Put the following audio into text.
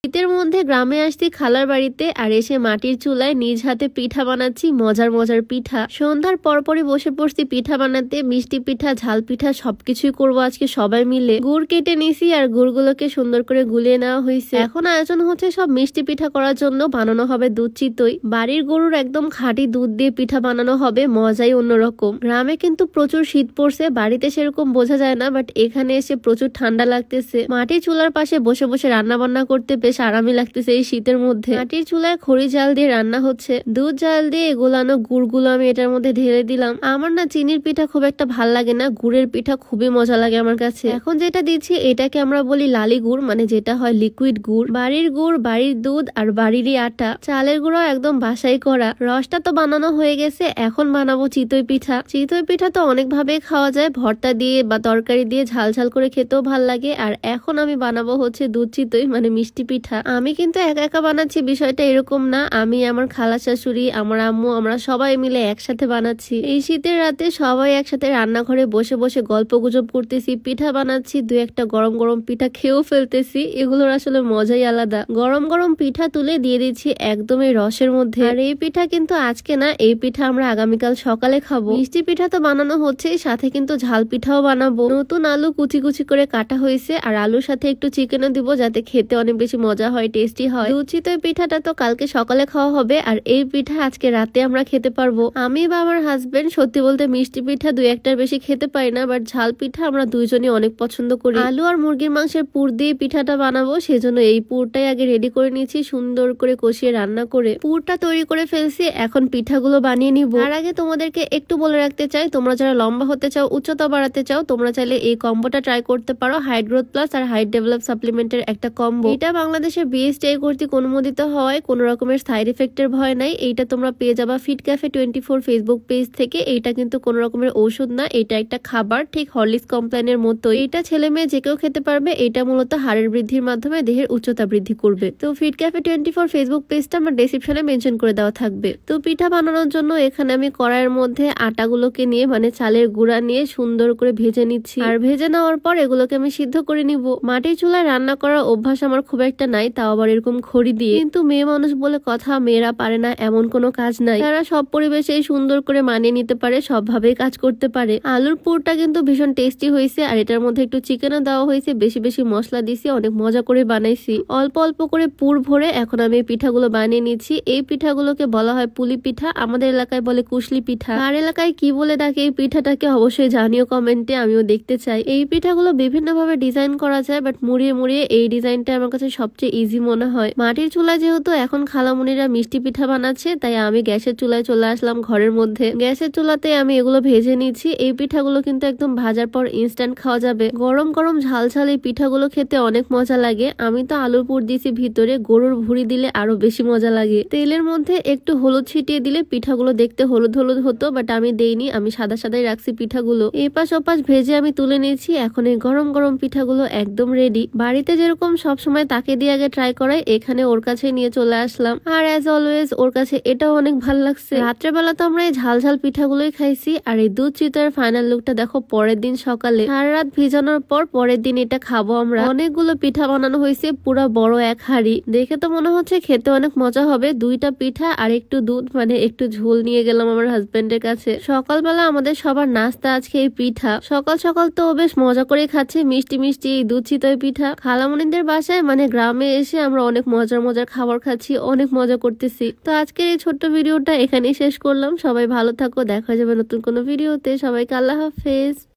শীতের মধ্যে গ্রামে আসছি খালার বাড়িতে, আর এসে মাটির চুলায় নিজ হাতে পিঠা বানাচ্ছি, মজার মজার পিঠা। সন্ধ্যার পরপরই বসে পড়ছি পিঠা বানাতে, মিষ্টি পিঠা, ঝাল পিঠা সবকিছুই করবো আজকে সবাই মিলে। গুড় কেটে নিছি আর গুড়গুলোকে সুন্দর করে গুলিয়ে নেওয়া হয়েছে। এখন আয়োজন হচ্ছে সব মিষ্টি পিঠা করার জন্য। বানানো হবে দুধ চিতই, বাড়ির গরুর একদম খাঁটি দুধ দিয়ে পিঠা বানানো হবে, মজাই অন্যরকম। গ্রামে কিন্তু প্রচুর শীত পড়ছে, বাড়িতে সেরকম বোঝা যায় না, বাট এখানে এসে প্রচুর ঠান্ডা লাগতেছে। মাটির চুলার পাশে বসে বসে রান্না বান্না করতে বেশ আরামই লাগতেছে এই শীতের মধ্যে। মাটির চুলায় খড়ি জাল দিয়ে রান্না হচ্ছে, দুধ জাল দিয়ে এগুলানো গুড়গুলো আমি এটার মধ্যে ঢেলে দিলাম। আমার না চিনির পিঠা খুব একটা ভাল লাগে না, গুড়ের পিঠা খুবই মজা লাগে আমার কাছে। এখন যেটা দিচ্ছি এটাকে আমরা বলি লালি গুড়, মানে যেটা হয় লিকুইড গুড়। বাড়ির গুড়, বাড়ির দুধ আর বাড়িরই আটা, চালের গুঁড়ো একদম বাসাই করা। রসটা তো বানানো হয়ে গেছে, এখন বানাবো চিতই পিঠা। চিতই পিঠা তো অনেক ভাবে খাওয়া যায়, ভর্তা দিয়ে বা তরকারি দিয়ে ঝাল ঝাল করে খেতেও ভাল লাগে। আর এখন আমি বানাবো হচ্ছে দুধ চিতই, মানে মিষ্টি পিঠা। আমি কিন্তু একা একা বানাচ্ছি, বিষয়টা এরকম না। আমি, আমার খালা শাশুড়ি, আমার আম্মু, আমরা সবাই মিলে একসাথে বানাচ্ছি। এই শীতের রাতে সবাই একসাথে রান্নাঘরে বসে বসে গল্প গুজব করতেছি, পিঠা বানাচ্ছি, দু একটা গরম গরম পিঠা খেয়েও ফেলতেছি। এগুলোর আসলে মজাই আলাদা। গরম গরম পিঠা তুলে দিয়ে দিচ্ছি একদম এই রসের মধ্যে। আর এই পিঠা কিন্তু আজকে না, এই পিঠা আমরা আগামীকাল সকালে খাবো। মিষ্টি পিঠা তো বানানো হচ্ছে, সাথে কিন্তু ঝাল পিঠাও বানাবো। নতুন আলু কুচি কুচি করে কাটা হয়েছে, আর আলুর সাথে একটু চিকেনও দিব, যাতে খেতে অনেক বেশি মজা হয়, টেস্টি হয়। দুধ চিতই পিঠাটা তো কালকে সকালে খাওয়া হবে, আর এই পিঠা আজকে রাতে আমরা খেতে পারবো। আমি বা আমার হাজবেন্ড সত্যি বলতে মিষ্টি পিঠা দুই একটার বেশি খেতে পারি না, বাট ঝাল পিঠা আমরা দুইজনই অনেক পছন্দ করি। আলু আর মুরগির মাংসের পুর দিয়ে পিঠাটা বানাবো, সেজন্য এই পুরটাই আগে রেডি করে নিয়েছি, সুন্দর করে কষিয়ে রান্না করে পুরটা তৈরি করে ফেলছি। এখন পিঠাগুলো বানিয়ে নিব। আর আগে তোমাদেরকে একটু বলে রাখতে চাই, তোমরা যারা লম্বা হতে চাও, উচ্চতা বাড়াতে চাও, তোমরা চাইলে এই কম্বোটা ট্রাই করতে পারো। হাইট গ্রোথ প্লাস আর হাইট ডেভেলপ সাপ্লিমেন্টের একটা কম্বো। এটা বাংলাদেশের বিএসটিআই কর্তৃক অনুমোদিত হওয়ায় কোনো রকমের সাইড এফেক্টের ভয় নাই। এইটা তোমরা পেয়ে যাবা ফিট ক্যাফে 24 ফেসবুক পেজ থেকে। এইটা কিন্তু কোনো রকমের ঔষধ না, এটা একটা খাবার, ঠিক হরলিক্স কমপ্লাইনের মতো। এটা ছেলে মেয়ে যে কেউ খেতে পারবে। এটা মূলত হাড়ের বৃদ্ধির মাধ্যমে দেহের উচ্চতা বৃদ্ধি করবে। তো ফিট ক্যাফে 24 ফেসবুক পেজটা আমার ডেসক্রিপশনে মেনশন করে দেওয়া থাকবে। তো পিঠা বানানোর জন্য এখানে আমি কড়াইয়ের মধ্যে আটাগুলোকে নিয়ে, মানে চালের গুঁড়া নিয়ে সুন্দর করে ভেজে নিচ্ছি। আর ভেজে নেওয়ার পর এগুলোকে আমি সিদ্ধ করে নিব। মাটির চুলায় রান্না করার অভ্যাস আমার খুব একটা নাই, তাও আবার এরকম খড়ি দিয়ে। কিন্তু মেয়ে মানুষ বলে কথা, মেয়েরা পারে না এমন কোনো কাজ নাই। তারা সব পরিবেশেই সুন্দর করে মানিয়ে নিতে পারে, সব ভাবেই কাজ করতে পারে। আলুর পুরটা কিন্তু ভীষণ টেস্টি হয়েছে, আর এটার মধ্যে একটু চিকেনও দেওয়া হয়েছে, বেশি বেশি মশলা দিছি, অনেক মজা করে বানাইছি। অল্প অল্প করে পুর ভরে এখন আমি এই পিঠাগুলো বানিয়ে নিচ্ছি। এই পিঠাগুলোকে বলা হয় পুলি পিঠা, আমাদের এলাকায় বলে কুশলি পিঠা। আর এলাকায় কি বলে ডাকে এই পিঠাটাকে অবশ্যই জানিও কমেন্টে, আমিও দেখতে চাই। এই পিঠাগুলো বিভিন্ন ভাবে ডিজাইন করা যায়, বাট মুড়িয়ে মুড়িয়ে এই ডিজাইনটা আমার কাছে সবচেয়ে ইজি মনে হয়। মাটির চুলায় যেহেতু এখন খালামুনিরা মিষ্টি পিঠা বানাচ্ছে, তাই আমি গ্যাসের চুলায় চলে আসলাম ঘরের মধ্যে। গ্যাসের চুলাতে আমি এগুলো ভেজে নিচ্ছি। এই পিঠাগুলো কিন্তু একদম ভাজার পর ইনস্ট্যান্ট খাওয়া যাবে। গরম গরম ঝাল ঝাল এই পিঠাগুলো খেতে অনেক মজা লাগে। আমি তো আলুর পুর দিয়েছি ভিতরে, গরুর ভুঁড়ি দিলে আরো বেশি মজা লাগে। তেলের মধ্যে একটু হলুদ ছিটিয়ে দিলে পিঠাগুলো দেখতে হলুদ হলুদ হতো, বাট আমি দেইনি, আমি সাদা সাদাই রাখছি পিঠাগুলো। এপাশ ওপাশ ভেজে আমি তুলে নিয়েছি। এখন এই গরম গরম পিঠাগুলো একদম রেডি। বাড়িতে যেরকম সবসময় তাকে দিয়ে আগে ট্রাই করাই, এখানে ওর কাছে নিয়ে চলে আসলাম। আর অ্যাজ অলওয়েজ ওর কাছে এটাও অনেক ভালো লাগছে। রাত্রেবেলা তো আমরা এই ঝাল ঝাল পিঠাগুলোই খাইছি। আর এই দুধ চিতইয়ের ফাইনাল লুকটা দেখো পরের দিন সকালে। সারা রাত ভিজানোর পর পরের দিন এটা খাবো আমরা। অনেকগুলো পিঠা বানানো হয়েছে, পুরো বড় এক হাঁড়ি। দেখে তো মনে হচ্ছে খেতে অনেক মজা হবে। দুইটা পিঠা আর একটু দুধ, মানে একটু ঝোল নিয়ে গেলাম আমার হাজবেন্ডের কাছে। সকালবেলা আমাদের সবার নাস্তা আজকে এই পিঠা। সকাল সকাল তো বেশ মজা করে খাচ্ছে মিষ্টি মিষ্টি এই দুধ চিতই পিঠা। খালামণিদের বাসায়, মানে গ্রামে এসে আমরা অনেক মজার মজার খাবার খাচ্ছি, অনেক মজা করতেছি। তো আজকের এই ছোট্ট ভিডিওটা এখানেই শেষ করলাম। সবাই ভালো থাকো, দেখা যাবে নতুন কোনো ভিডিওতে। সবাইকে আল্লাহ হাফেজ।